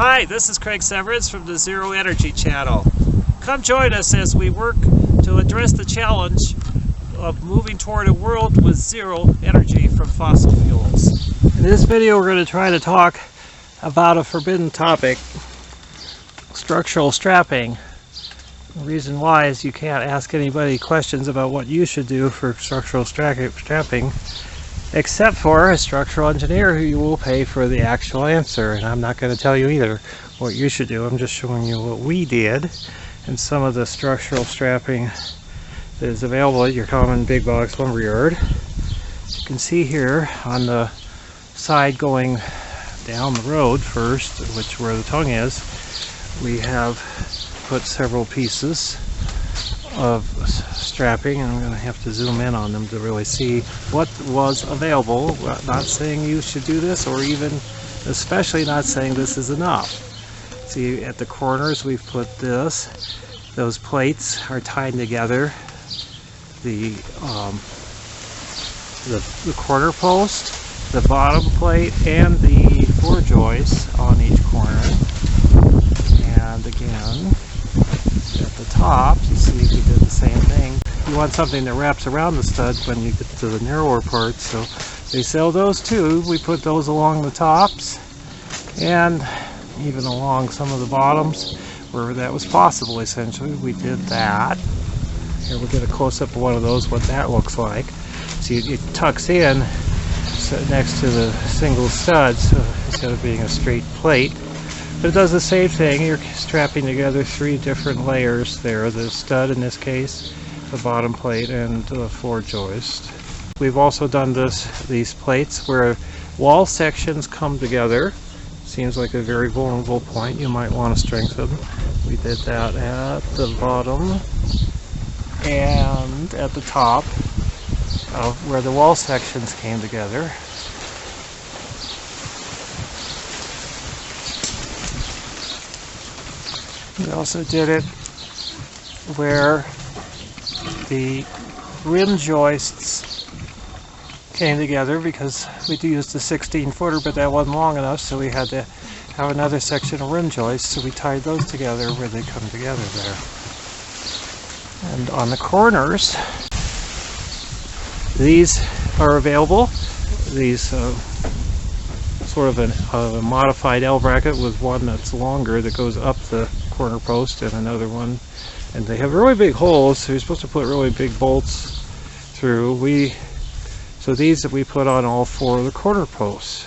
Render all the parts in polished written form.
Hi, this is Craig Severance from the Zero Energy Channel. Come join us as we work to address the challenge of moving toward a world with zero energy from fossil fuels. In this video we're going to try to talk about a forbidden topic, structural strapping. The reason why is you can't ask anybody questions about what you should do for structural strapping except for a structural engineer who you will pay for the actual answer. And I'm not going to tell you either what you should do. I'm just showing you what we did and some of the structural strapping that is available at your common big box lumberyard. You can see here on the side going down the road first, which where the tongue is, we have put several pieces of strapping, and I'm going to have to zoom in on them to really see what was available. Not saying you should do this, or even especially not saying this is enough. See, at the corners we've put this. Those plates are tied together. The corner post, the bottom plate, and the floor joists on each corner. And again, at the top, you see we did the same thing. You want something that wraps around the stud when you get to the narrower parts, so they sell those too. We put those along the tops and even along some of the bottoms where that was possible. Essentially, we did that. Here we'll get a close-up of one of those, what that looks like. See, it tucks in next to the single studs, so instead of being a straight plate. But it does the same thing. You're strapping together three different layers there. The stud in this case, the bottom plate, and the floor joist. We've also done these plates where wall sections come together. Seems like a very vulnerable point you might want to strengthen. We did that at the bottom and at the top of where the wall sections came together. We also did it where the rim joists came together because we used the 16-footer, but that wasn't long enough, so we had to have another section of rim joists, so we tied those together where they come together there. And on the corners, these are available. These sort of a modified L bracket with one that's longer that goes up the corner post and another one, and they have really big holes, so you're supposed to put really big bolts through. So these that we put on all four of the corner posts.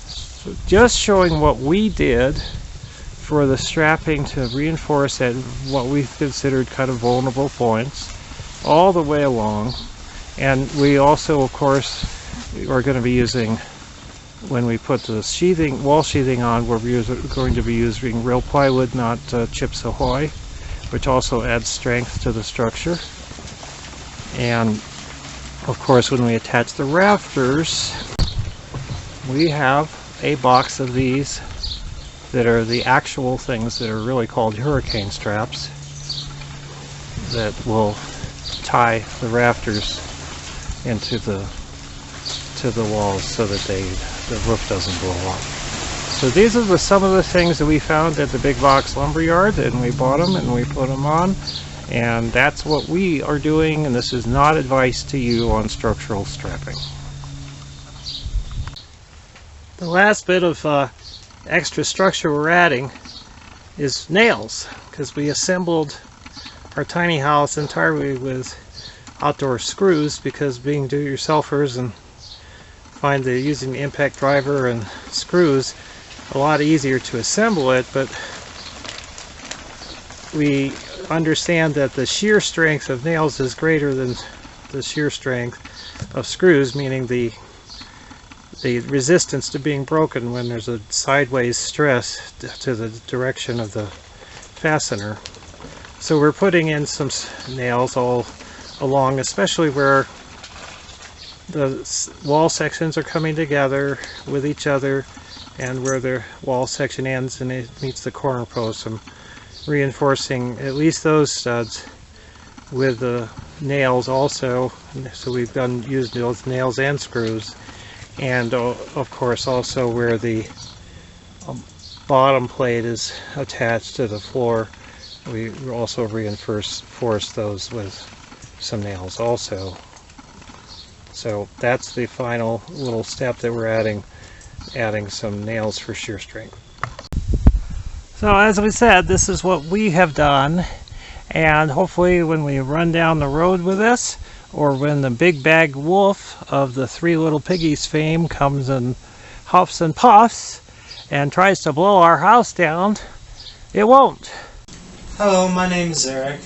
So just showing what we did for the strapping to reinforce at what we considered kind of vulnerable points all the way along. And we also, of course, are going to be using, when we put the sheathing, wall sheathing on, we're going to be using real plywood, not Chips Ahoy, which also adds strength to the structure. And of course, when we attach the rafters, we have a box of these that are the actual things that are really called hurricane straps that will tie the rafters into the walls so that the roof doesn't blow up. So these are some of the things that we found at the big box lumberyard, and we bought them and we put them on, and that's what we are doing, and this is not advice to you on structural strapping. The last bit of extra structure we're adding is nails, because we assembled our tiny house entirely with outdoor screws, because being do-it-yourselfers and find that using the impact driver and screws a lot easier to assemble it, but we understand that the shear strength of nails is greater than the shear strength of screws, meaning the resistance to being broken when there's a sideways stress to the direction of the fastener. So we're putting in some nails all along, especially where the wall sections are coming together with each other and where the wall section ends and it meets the corner post. I'm reinforcing at least those studs with the nails also, so we've used those nails and screws, and of course also where the bottom plate is attached to the floor. We also reinforce those with some nails also. So that's the final little step that we're adding some nails for shear strength. So as we said, this is what we have done, and hopefully when we run down the road with this, or when the big bag wolf of the Three Little Piggies fame comes and huffs and puffs and tries to blow our house down, it won't. Hello, my name is Eric.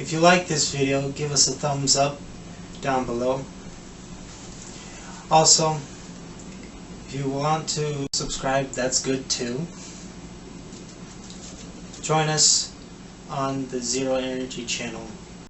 If you like this video, give us a thumbs up down below. Also, if you want to subscribe, that's good too. Join us on the Zero Energy channel.